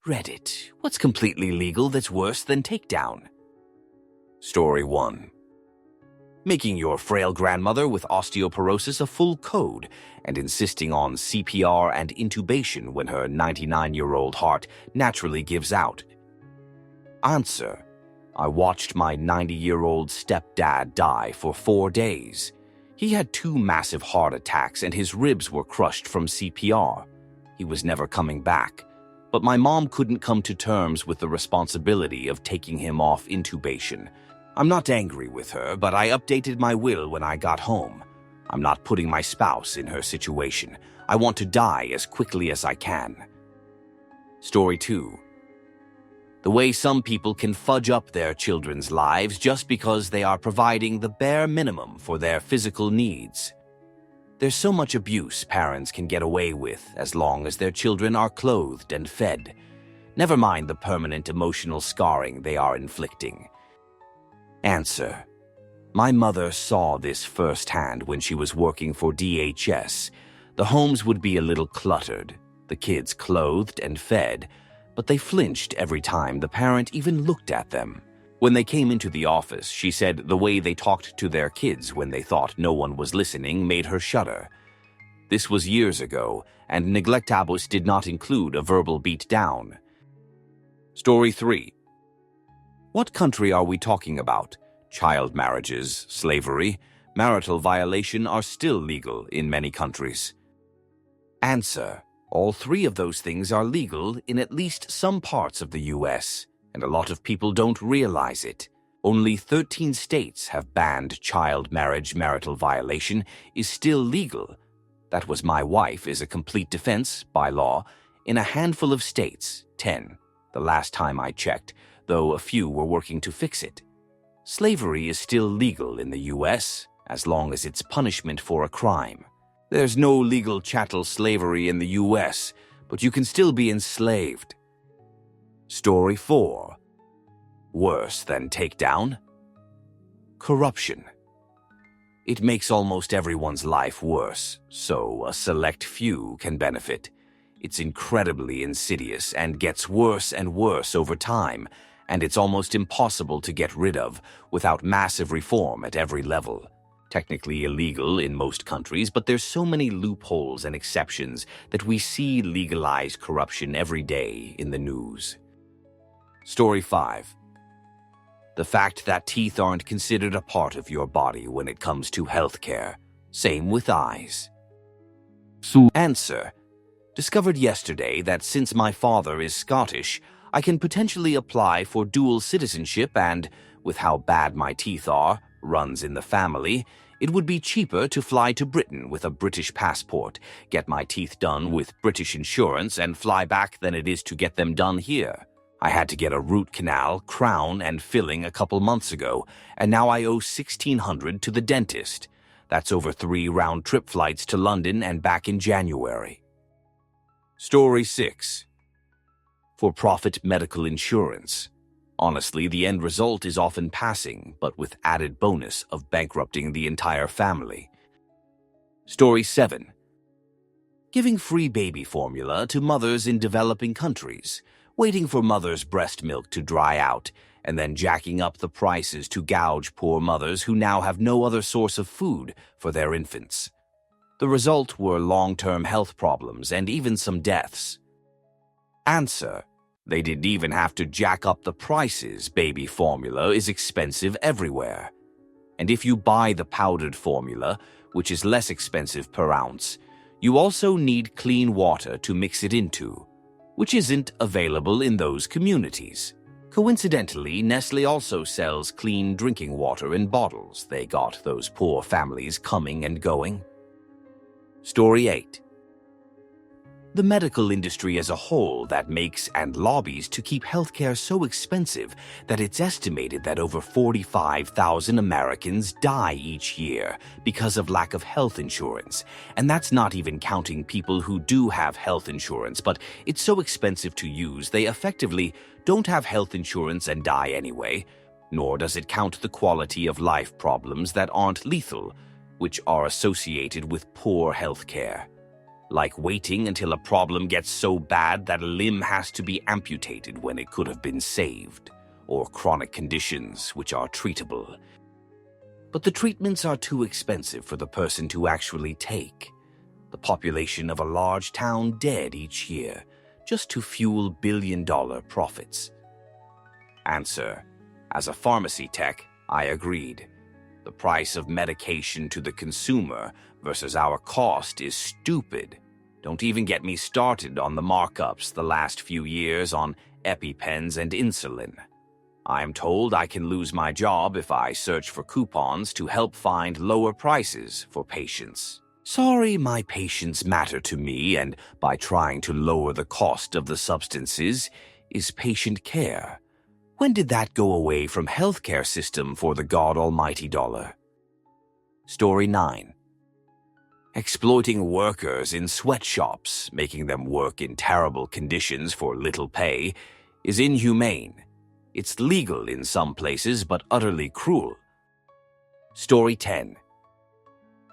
Reddit. What's completely legal that's worse than takedown? Story 1. Making your frail grandmother with osteoporosis a full code and insisting on CPR and intubation when her 99-year-old heart naturally gives out. Answer. I watched my 90-year-old stepdad die for 4 days. He had 2 massive heart attacks and his ribs were crushed from CPR. He was never coming back. But my mom couldn't come to terms with the responsibility of taking him off intubation. I'm not angry with her, but I updated my will when I got home. I'm not putting my spouse in her situation. I want to die as quickly as I can. Story 2. The way some people can fudge up their children's lives just because they are providing the bare minimum for their physical needs. There's so much abuse parents can get away with as long as their children are clothed and fed. Never mind the permanent emotional scarring they are inflicting. Answer. My mother saw this firsthand when she was working for DHS. The homes would be a little cluttered, the kids clothed and fed, but they flinched every time the parent even looked at them. When they came into the office, she said the way they talked to their kids when they thought no one was listening made her shudder. This was years ago, and neglectabus did not include a verbal beat down. Story 3. What country are we talking about? Child marriages, slavery, marital violation are still legal in many countries. Answer. All 3 of those things are legal in at least some parts of the US, and a lot of people don't realize it. Only 13 states have banned child marriage. Marital violation is still legal. That was my wife is a complete defense, by law, in a handful of states, 10, the last time I checked, though a few were working to fix it. Slavery is still legal in the US, as long as it's punishment for a crime. There's no legal chattel slavery in the US, but you can still be enslaved. Story 4. Worse than takedown? Corruption. It makes almost everyone's life worse, so a select few can benefit. It's incredibly insidious and gets worse and worse over time, and it's almost impossible to get rid of without massive reform at every level. Technically illegal in most countries, but there's so many loopholes and exceptions that we see legalized corruption every day in the news. Story 5. The fact that teeth aren't considered a part of your body when it comes to healthcare. Same with eyes. Answer. Discovered yesterday that since my father is Scottish, I can potentially apply for dual citizenship and, with how bad my teeth are, runs in the family, it would be cheaper to fly to Britain with a British passport, get my teeth done with British insurance, and fly back than it is to get them done here. I had to get a root canal, crown, and filling a couple months ago, and now I owe $1,600 to the dentist. That's over 3 round-trip flights to London and back in January. Story 6. For-profit medical insurance. Honestly, the end result is often passing, but with added bonus of bankrupting the entire family. Story 7. Giving free baby formula to mothers in developing countries, waiting for mothers' breast milk to dry out, and then jacking up the prices to gouge poor mothers who now have no other source of food for their infants. The result were long-term health problems and even some deaths. Answer. They didn't even have to jack up the prices. Baby formula is expensive everywhere. And if you buy the powdered formula, which is less expensive per ounce, you also need clean water to mix it into, which isn't available in those communities. Coincidentally, Nestle also sells clean drinking water in bottles. They got those poor families coming and going. Story 8. The medical industry as a whole that makes and lobbies to keep healthcare so expensive that it's estimated that over 45,000 Americans die each year because of lack of health insurance. And that's not even counting people who do have health insurance, but it's so expensive to use they effectively don't have health insurance and die anyway, nor does it count the quality of life problems that aren't lethal, which are associated with poor healthcare. like waiting until a problem gets so bad that a limb has to be amputated when it could have been saved, or chronic conditions which are treatable. But the treatments are too expensive for the person to actually take. The population of a large town dead each year, just to fuel billion-dollar profits. Answer: as a pharmacy tech, I agreed. The price of medication to the consumer versus our cost is stupid. Don't even get me started on the markups the last few years on EpiPens and insulin. I'm told I can lose my job if I search for coupons to help find lower prices for patients. Sorry, my patients matter to me, and by trying to lower the cost of the substances is patient care. When did that go away from healthcare system for the God Almighty dollar? Story 9. Exploiting workers in sweatshops, making them work in terrible conditions for little pay, is inhumane. It's legal in some places, but utterly cruel. Story 10.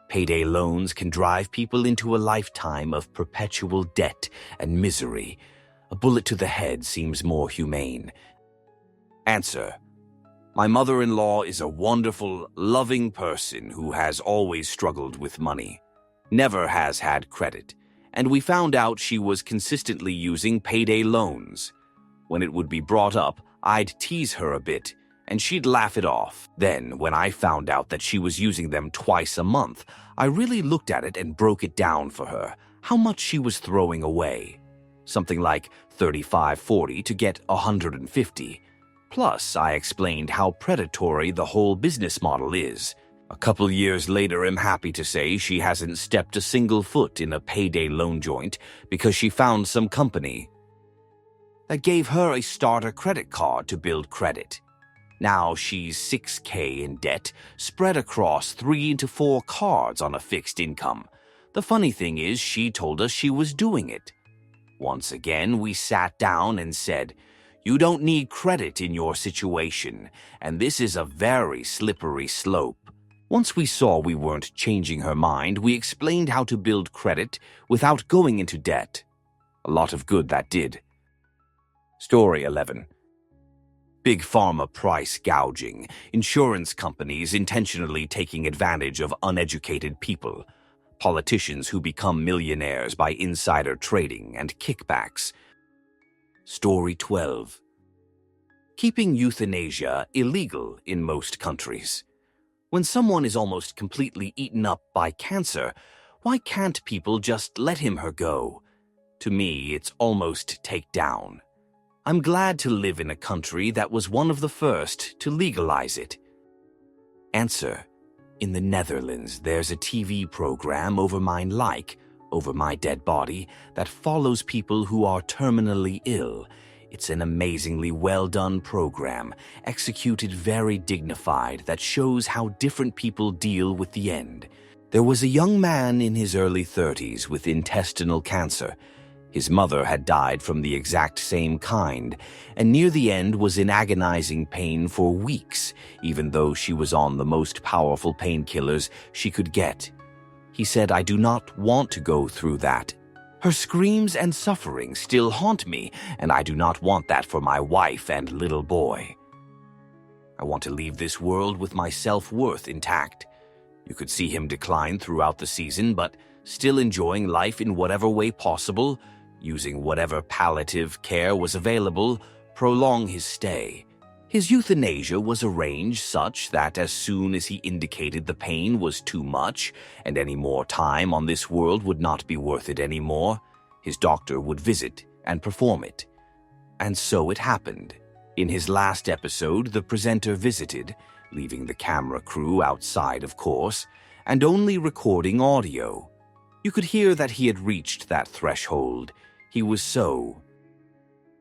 Payday loans can drive people into a lifetime of perpetual debt and misery. A bullet to the head seems more humane. Answer: my mother-in-law is a wonderful, loving person who has always struggled with money, never has had credit, and we found out she was consistently using payday loans. When it would be brought up, I'd tease her a bit, and she'd laugh it off. Then, when I found out that she was using them twice a month, I really looked at it and broke it down for her, how much she was throwing away. Something like $35.40 to get $150. Plus, I explained how predatory the whole business model is. A couple years later, I'm happy to say she hasn't stepped a single foot in a payday loan joint because she found some company that gave her a starter credit card to build credit. Now she's $6,000 in debt, spread across 3 to 4 cards on a fixed income. The funny thing is, she told us she was doing it. Once again, we sat down and said, "You don't need credit in your situation, and this is a very slippery slope." Once we saw we weren't changing her mind, we explained how to build credit without going into debt. A lot of good that did. Story 11. Big Pharma price gouging, insurance companies intentionally taking advantage of uneducated people, politicians who become millionaires by insider trading and kickbacks. Story 12. Keeping euthanasia illegal in most countries. When someone is almost completely eaten up by cancer, why can't people just let him or her go? To me, it's almost take down. I'm glad to live in a country that was one of the first to legalize it. Answer: in the Netherlands, there's a TV program over my dead body, that follows people who are terminally ill. It's an amazingly well-done program, executed very dignified, that shows how different people deal with the end. There was a young man in his early 30s with intestinal cancer. His mother had died from the exact same kind, and near the end was in agonizing pain for weeks, even though she was on the most powerful painkillers she could get. He said, "I do not want to go through that. Her screams and suffering still haunt me, and I do not want that for my wife and little boy. I want to leave this world with my self-worth intact." You could see him decline throughout the season, but still enjoying life in whatever way possible, using whatever palliative care was available, prolong his stay. His euthanasia was arranged such that as soon as he indicated the pain was too much and any more time on this world would not be worth it anymore, his doctor would visit and perform it. And so it happened. In his last episode, the presenter visited, leaving the camera crew outside, of course, and only recording audio. You could hear that he had reached that threshold. He was so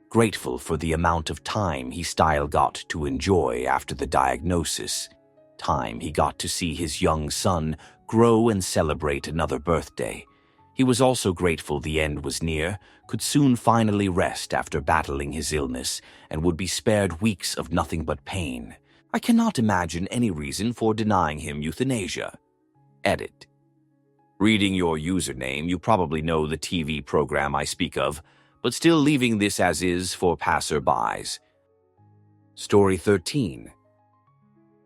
grateful for the amount of time he still got to enjoy after the diagnosis. Time he got to see his young son grow and celebrate another birthday. He was also grateful the end was near, could soon finally rest after battling his illness, and would be spared weeks of nothing but pain. I cannot imagine any reason for denying him euthanasia. Edit. Reading your username, you probably know the TV program I speak of, but still leaving this as is for passerbys. Story 13.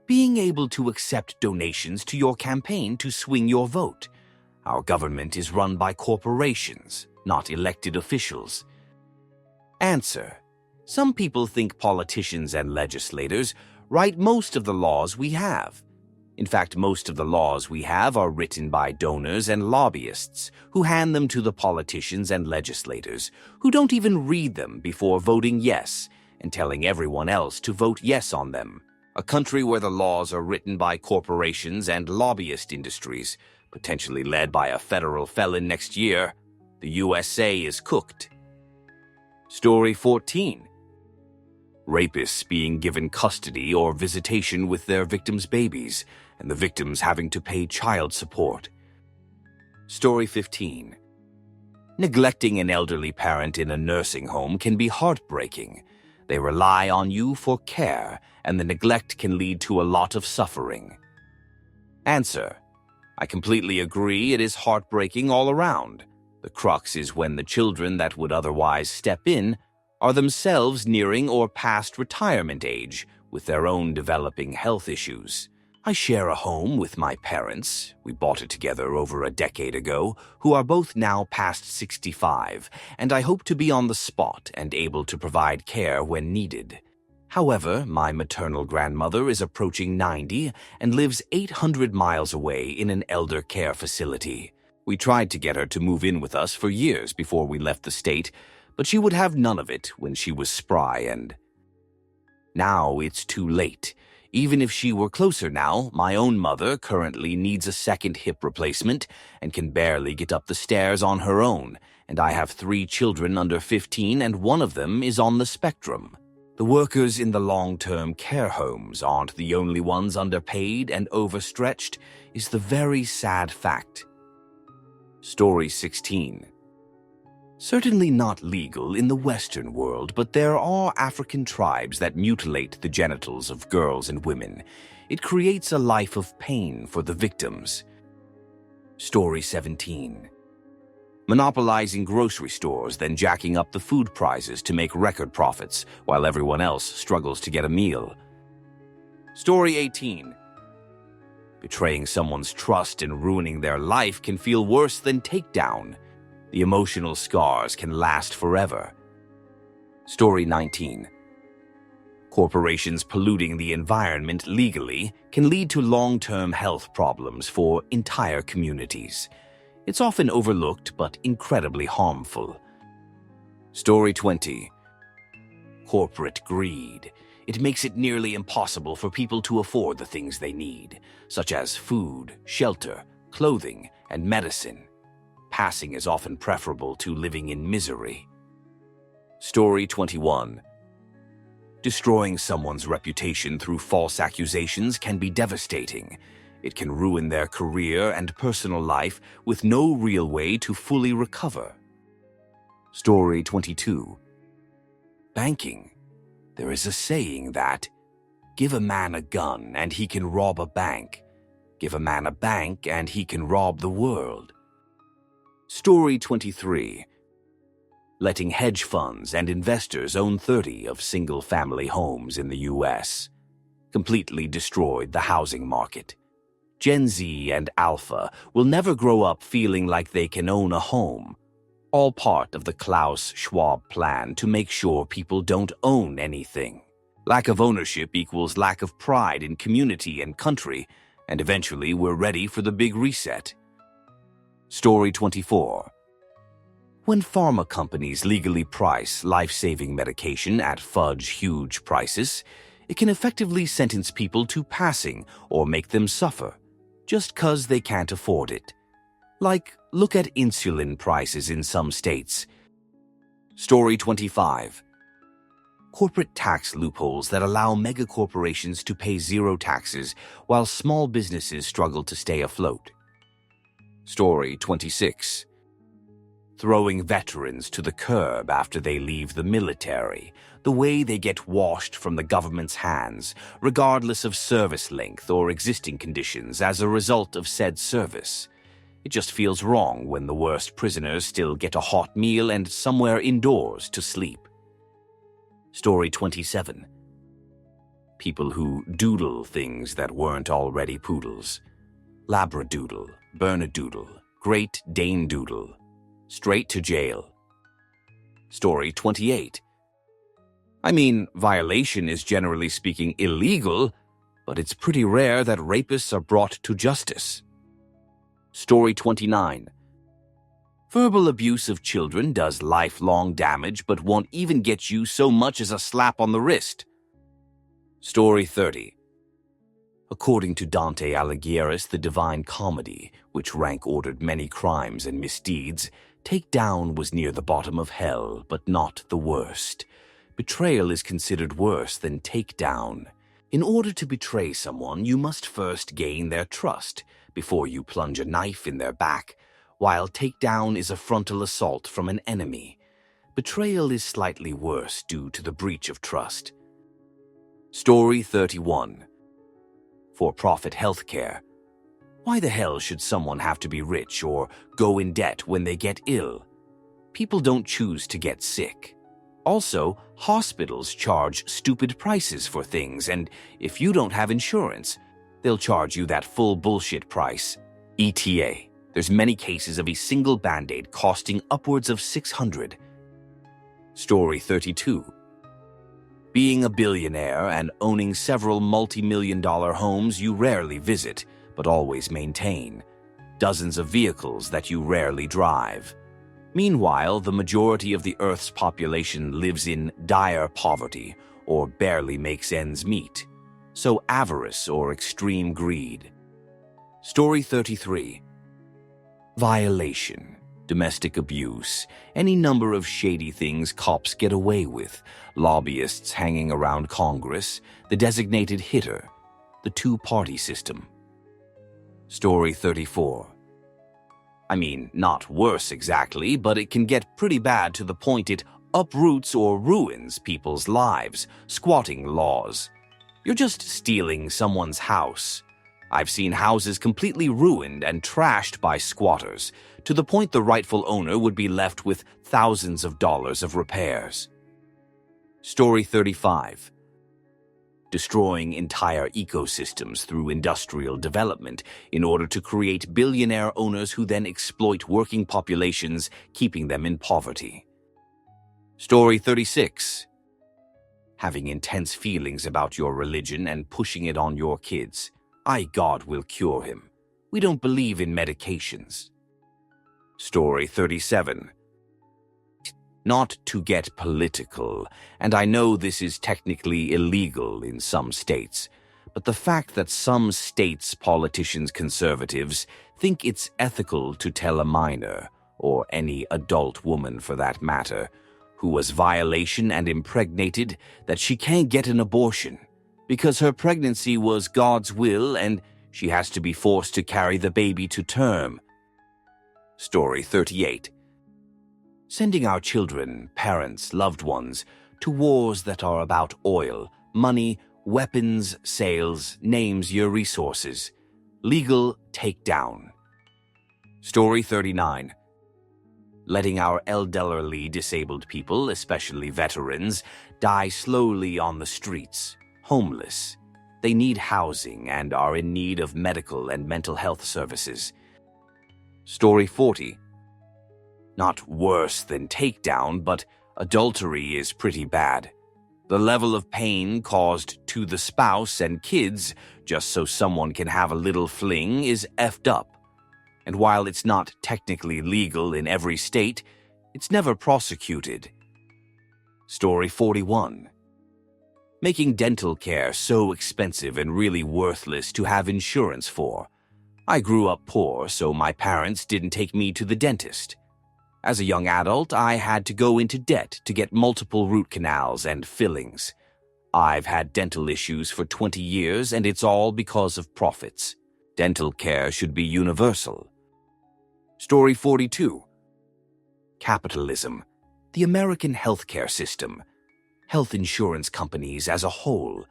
Being able to accept donations to your campaign to swing your vote. Our government is run by corporations, not elected officials. Answer. Some people think politicians and legislators write most of the laws we have. In fact, most of the laws we have are written by donors and lobbyists who hand them to the politicians and legislators who don't even read them before voting yes and telling everyone else to vote yes on them. A country where the laws are written by corporations and lobbyist industries, potentially led by a federal felon next year, the USA is cooked. Story 14. Rapists being given custody or visitation with their victims' babies, and the victims having to pay child support. Story 15. Neglecting an elderly parent in a nursing home can be heartbreaking. They rely on you for care, and the neglect can lead to a lot of suffering. Answer. I completely agree, it is heartbreaking all around. The crux is when the children that would otherwise step in are themselves nearing or past retirement age with their own developing health issues. I share a home with my parents, we bought it together over a decade ago, who are both now past 65, and I hope to be on the spot and able to provide care when needed. However, my maternal grandmother is approaching 90 and lives 800 miles away in an elder care facility. We tried to get her to move in with us for years before we left the state, but she would have none of it when she was spry and... Now it's too late. Even if she were closer now, my own mother currently needs a second hip replacement and can barely get up the stairs on her own, and I have 3 children under 15 and one of them is on the spectrum. The workers in the long-term care homes aren't the only ones underpaid and overstretched, is the very sad fact. Story 16. Certainly not legal in the Western world, but there are African tribes that mutilate the genitals of girls and women. It creates a life of pain for the victims. Story 17. Monopolizing grocery stores, then jacking up the food prices to make record profits while everyone else struggles to get a meal. Story 18. Betraying someone's trust and ruining their life can feel worse than takedown. The emotional scars can last forever. Story 19. Corporations polluting the environment legally can lead to long-term health problems for entire communities. It's often overlooked but incredibly harmful. Story 20. Corporate greed. It makes it nearly impossible for people to afford the things they need, such as food, shelter, clothing, and medicine. Passing is often preferable to living in misery. Story 21. Destroying someone's reputation through false accusations can be devastating. It can ruin their career and personal life with no real way to fully recover. Story 22. Banking. There is a saying that, give a man a gun and he can rob a bank. Give a man a bank and he can rob the world. Story 23. Letting hedge funds and investors own 30 of single-family homes in the U.S. completely destroyed the housing market. Gen Z and Alpha will never grow up feeling like they can own a home. All part of the Klaus Schwab plan to make sure people don't own anything. Lack of ownership equals lack of pride in community and country, and eventually we're ready for the big reset. Story 24. When pharma companies legally price life-saving medication at huge prices, it can effectively sentence people to passing or make them suffer, just 'cause they can't afford it. Like, look at insulin prices in some states. Story 25. Corporate tax loopholes that allow megacorporations to pay zero taxes while small businesses struggle to stay afloat. Story 26. Throwing veterans to the curb after they leave the military, the way they get washed from the government's hands, regardless of service length or existing conditions as a result of said service. It just feels wrong when the worst prisoners still get a hot meal and somewhere indoors to sleep. Story 27. People who doodle things that weren't already poodles. Labradoodle, Bernedoodle, Great Dane Doodle. Straight to jail. Story 28. I mean, violation is generally speaking illegal, but it's pretty rare that rapists are brought to justice. Story 29. Verbal abuse of children does lifelong damage but won't even get you so much as a slap on the wrist. Story 30. According to Dante Alighieri's The Divine Comedy, which rank-ordered many crimes and misdeeds, takedown was near the bottom of hell, but not the worst. Betrayal is considered worse than takedown. In order to betray someone, you must first gain their trust before you plunge a knife in their back, while takedown is a frontal assault from an enemy. Betrayal is slightly worse due to the breach of trust. Story 31. For-profit healthcare. Why the hell should someone have to be rich or go in debt when they get ill? People don't choose to get sick. Also, hospitals charge stupid prices for things, and if you don't have insurance, they'll charge you that full bullshit price. ETA. There's many cases of a single Band-Aid costing upwards of $600. Story 32. Being a billionaire and owning several multi-million-dollar homes you rarely visit, but always maintain. Dozens of vehicles that you rarely drive. Meanwhile, the majority of the Earth's population lives in dire poverty or barely makes ends meet. So avarice or extreme greed. Story 33. Violation, domestic abuse, any number of shady things cops get away with, lobbyists hanging around Congress, the designated hitter, the two-party system. Story 34. I mean, not worse exactly, but it can get pretty bad to the point it uproots or ruins people's lives, squatting laws. You're just stealing someone's house. I've seen houses completely ruined and trashed by squatters, to the point the rightful owner would be left with thousands of dollars of repairs. Story 35. Destroying entire ecosystems through industrial development in order to create billionaire owners who then exploit working populations, keeping them in poverty. Story 36. Having intense feelings about your religion and pushing it on your kids. God will cure him. We don't believe in medications. Story 37. Not to get political, and I know this is technically illegal in some states, but the fact that some states' politicians, conservatives, think it's ethical to tell a minor, or any adult woman for that matter, who was violation and impregnated, that she can't get an abortion, because her pregnancy was God's will and she has to be forced to carry the baby to term. Story 38. Sending our children, parents, loved ones, to wars that are about oil, money, weapons, sales, names your resources. Legal takedown. Story 39. Letting our elderly disabled people, especially veterans, die slowly on the streets, homeless. They need housing and are in need of medical and mental health services. Story 40. Not worse than takedown, but adultery is pretty bad. The level of pain caused to the spouse and kids just so someone can have a little fling is effed up. And while it's not technically legal in every state, it's never prosecuted. Story 41. Making dental care so expensive and really worthless to have insurance for. I grew up poor, so my parents didn't take me to the dentist. As a young adult, I had to go into debt to get multiple root canals and fillings. I've had dental issues for 20 years, and it's all because of profits. Dental care should be universal. Story 42. Capitalism. The American healthcare system. Health insurance companies as a whole.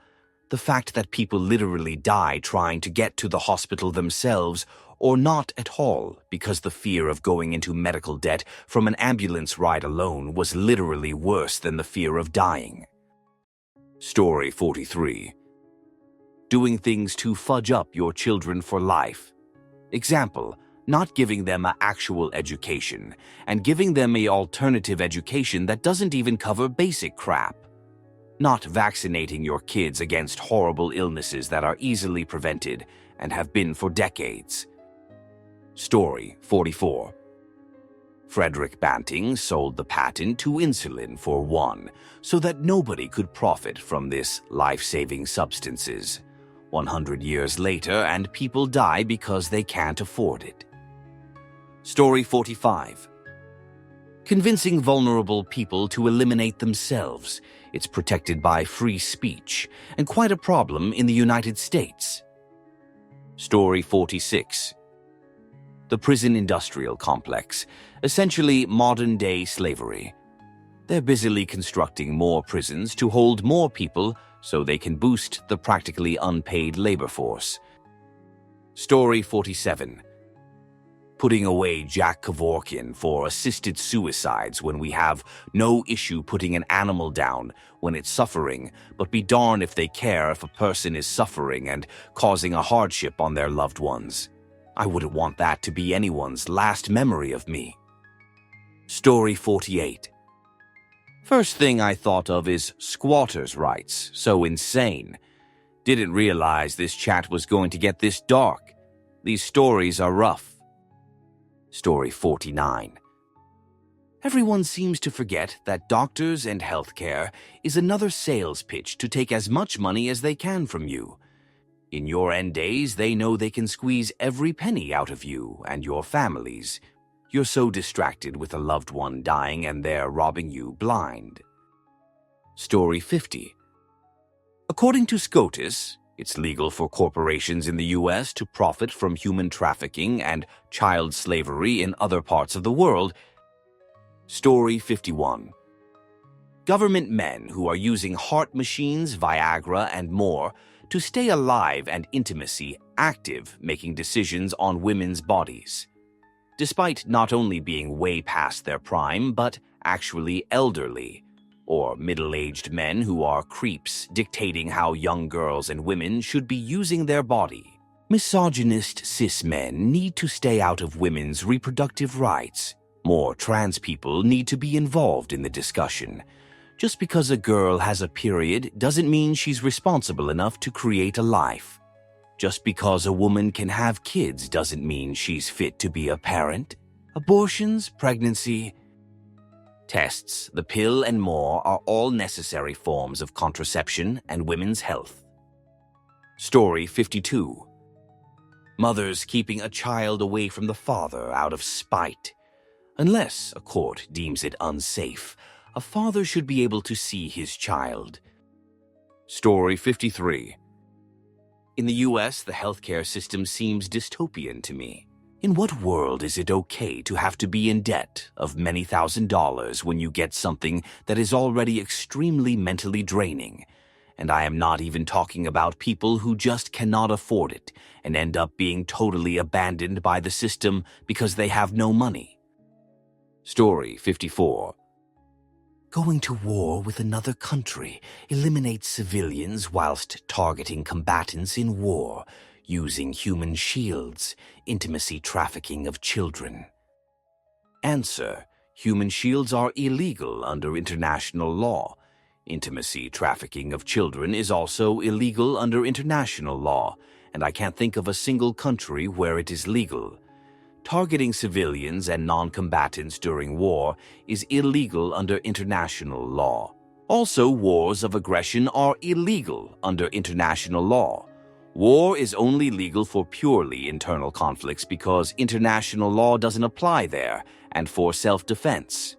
The fact that people literally die trying to get to the hospital themselves or not at all because the fear of going into medical debt from an ambulance ride alone was literally worse than the fear of dying. Story 43. Doing things to fudge up your children for life. Example, not giving them an actual education and giving them an alternative education that doesn't even cover basic crap. Not vaccinating your kids against horrible illnesses that are easily prevented and have been for decades. Story 44. Frederick Banting sold the patent to insulin for one, so that nobody could profit from this life-saving substances. 100 years later, and people die because they can't afford it. Story 45. Convincing vulnerable people to eliminate themselves. It's protected by free speech, and quite a problem in the United States. Story 46. The prison industrial complex, essentially modern-day slavery. They're busily constructing more prisons to hold more people so they can boost the practically unpaid labor force. Story 47. Putting away Jack Kevorkian for assisted suicides when we have no issue putting an animal down when it's suffering, but be darned if they care if a person is suffering and causing a hardship on their loved ones. I wouldn't want that to be anyone's last memory of me. Story 48. First thing I thought of is squatters' rights, so insane. Didn't realize this chat was going to get this dark. These stories are rough. Story 49. Everyone seems to forget that doctors and healthcare is another sales pitch to take as much money as they can from you. In your end days, they know they can squeeze every penny out of you and your families. You're so distracted with a loved one dying and they're robbing you blind. Story 50. According to SCOTUS, it's legal for corporations in the U.S. to profit from human trafficking and child slavery in other parts of the world. Story 51. Government men who are using heart machines, Viagra, and more to stay alive and intimacy active, making decisions on women's bodies. Despite not only being way past their prime, but actually elderly, or middle-aged men who are creeps dictating how young girls and women should be using their body. Misogynist cis men need to stay out of women's reproductive rights. More trans people need to be involved in the discussion. Just because a girl has a period doesn't mean she's responsible enough to create a life. Just because a woman can have kids doesn't mean she's fit to be a parent. Abortions, pregnancy, tests, the pill, and more are all necessary forms of contraception and women's health. Story 52. Mothers keeping a child away from the father out of spite. Unless a court deems it unsafe, a father should be able to see his child. Story 53. In the U.S., the healthcare system seems dystopian to me. In what world is it okay to have to be in debt of many $1,000s when you get something that is already extremely mentally draining? And I am not even talking about people who just cannot afford it and end up being totally abandoned by the system because they have no money. Story 54. Going to war with another country eliminates civilians whilst targeting combatants in war, using human shields, intimacy trafficking of children. Answer: human shields are illegal under international law. Intimacy trafficking of children is also illegal under international law, and I can't think of a single country where it is legal. Targeting civilians and non-combatants during war is illegal under international law. Also, wars of aggression are illegal under international law. War is only legal for purely internal conflicts because international law doesn't apply there, and for self-defense.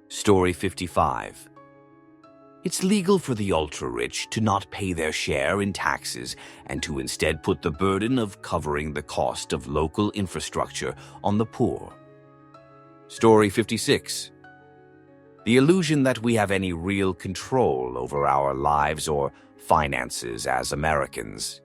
Story 55. It's legal for the ultra-rich to not pay their share in taxes and to instead put the burden of covering the cost of local infrastructure on the poor. Story 56. The illusion that we have any real control over our lives or finances as Americans.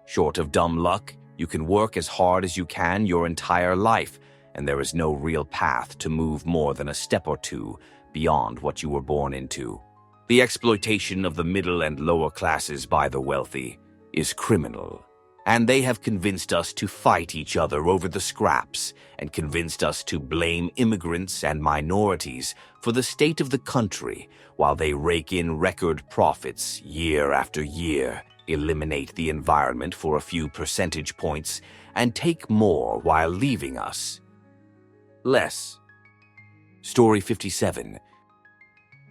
Short of dumb luck, you can work as hard as you can your entire life, and there is no real path to move more than a step or two beyond what you were born into. The exploitation of the middle and lower classes by the wealthy is criminal, and they have convinced us to fight each other over the scraps and convinced us to blame immigrants and minorities for the state of the country while they rake in record profits year after year, eliminate the environment for a few percentage points, and take more while leaving us less. Story 57.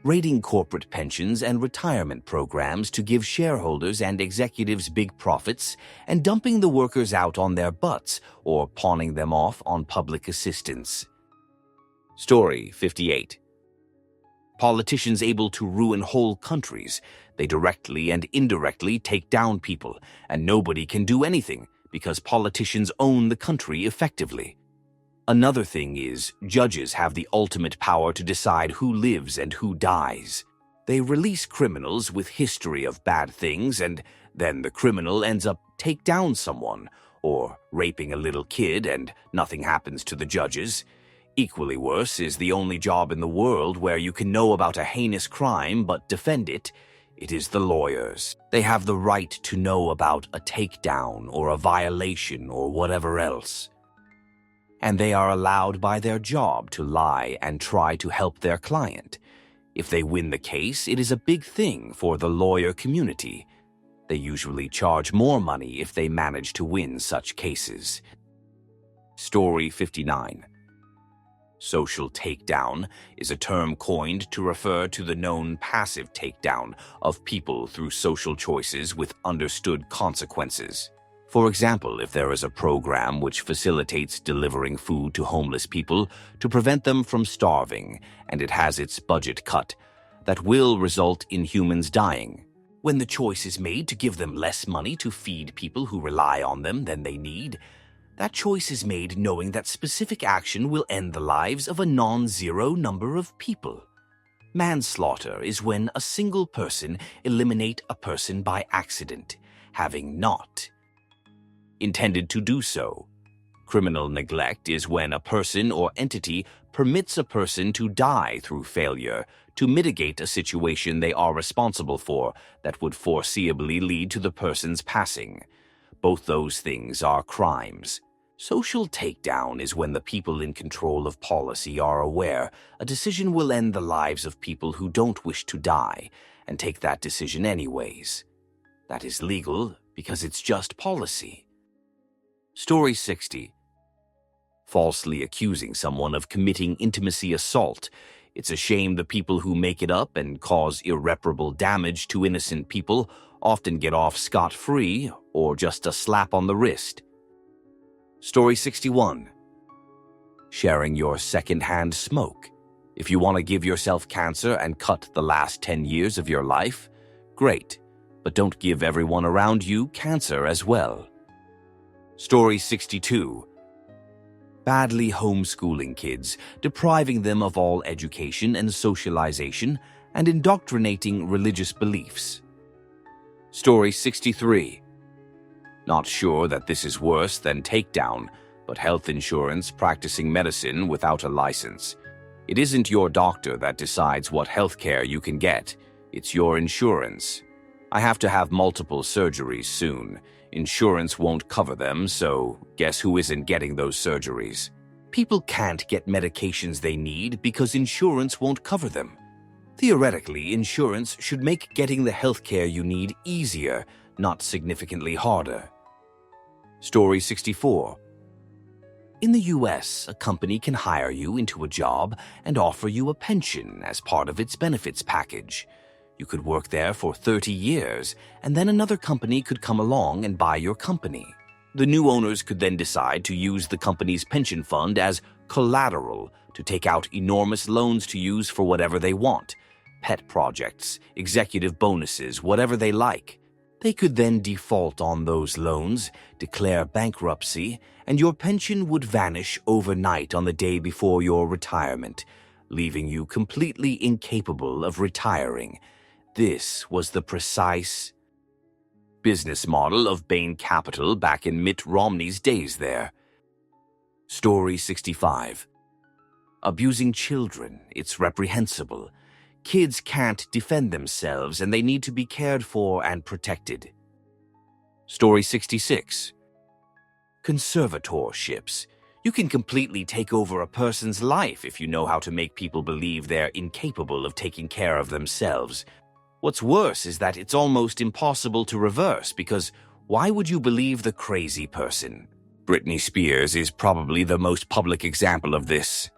Raiding corporate pensions and retirement programs to give shareholders and executives big profits and dumping the workers out on their butts or pawning them off on public assistance. Story 58. Politicians able to ruin whole countries. They directly and indirectly take down people, and nobody can do anything because politicians own the country effectively. Another thing is, judges have the ultimate power to decide who lives and who dies. They release criminals with history of bad things, and then the criminal ends up take down someone, or raping a little kid and nothing happens to the judges. Equally worse is the only job in the world where you can know about a heinous crime but defend it. It is the lawyers. They have the right to know about a takedown or a violation or whatever else. And they are allowed by their job to lie and try to help their client. If they win the case, it is a big thing for the lawyer community. They usually charge more money if they manage to win such cases. Story 59. Social takedown is a term coined to refer to the known passive takedown of people through social choices with understood consequences. For example, if there is a program which facilitates delivering food to homeless people to prevent them from starving, and it has its budget cut, that will result in humans dying. When the choice is made to give them less money to feed people who rely on them than they need, that choice is made knowing that specific action will end the lives of a non-zero number of people. Manslaughter is when a single person eliminates a person by accident, having not intended to do so. Criminal neglect is when a person or entity permits a person to die through failure to mitigate a situation they are responsible for that would foreseeably lead to the person's passing. Both those things are crimes. Social takedown is when the people in control of policy are aware a decision will end the lives of people who don't wish to die and take that decision anyways. That is legal because it's just policy. Story 60. Falsely accusing someone of committing intimacy assault. It's a shame the people who make it up and cause irreparable damage to innocent people often get off scot-free or just a slap on the wrist. Story 61. Sharing your second-hand smoke. If you want to give yourself cancer and cut the last 10 years of your life, great, but don't give everyone around you cancer as well. Story 62. Badly homeschooling kids, depriving them of all education and socialization, and indoctrinating religious beliefs. Story 63. Not sure that this is worse than takedown, but health insurance practicing medicine without a license. It isn't your doctor that decides what health care you can get. It's your insurance. I have to have multiple surgeries soon. Insurance won't cover them, so guess who isn't getting those surgeries? People can't get medications they need because insurance won't cover them. Theoretically, insurance should make getting the healthcare you need easier, not significantly harder. Story 64. In the US, a company can hire you into a job and offer you a pension as part of its benefits package. You could work there for 30 years, and then another company could come along and buy your company. The new owners could then decide to use the company's pension fund as collateral to take out enormous loans to use for whatever they want, pet projects, executive bonuses, whatever they like. They could then default on those loans, declare bankruptcy, and your pension would vanish overnight on the day before your retirement. leaving you completely incapable of retiring. This was the precise business model of Bain Capital back in Mitt Romney's days there. Story 65. Abusing children, it's reprehensible. Kids can't defend themselves and they need to be cared for and protected. Story 66. Conservatorships. You can completely take over a person's life if you know how to make people believe they're incapable of taking care of themselves. What's worse is that it's almost impossible to reverse, because why would you believe the crazy person? Britney Spears is probably the most public example of this.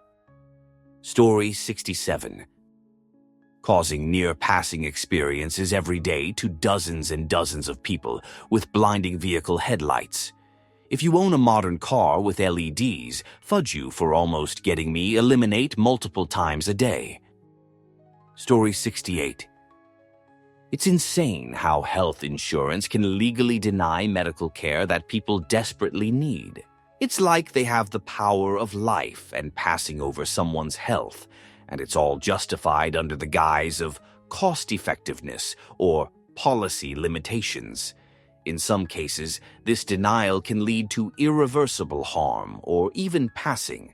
Story 67. Causing near-passing experiences every day to dozens and dozens of people with blinding vehicle headlights. If you own a modern car with LEDs, fudge you for almost getting me eliminate multiple times a day. Story 68. It's insane how health insurance can legally deny medical care that people desperately need. It's like they have the power of life and passing over someone's health, and it's all justified under the guise of cost-effectiveness or policy limitations. In some cases, this denial can lead to irreversible harm or even passing,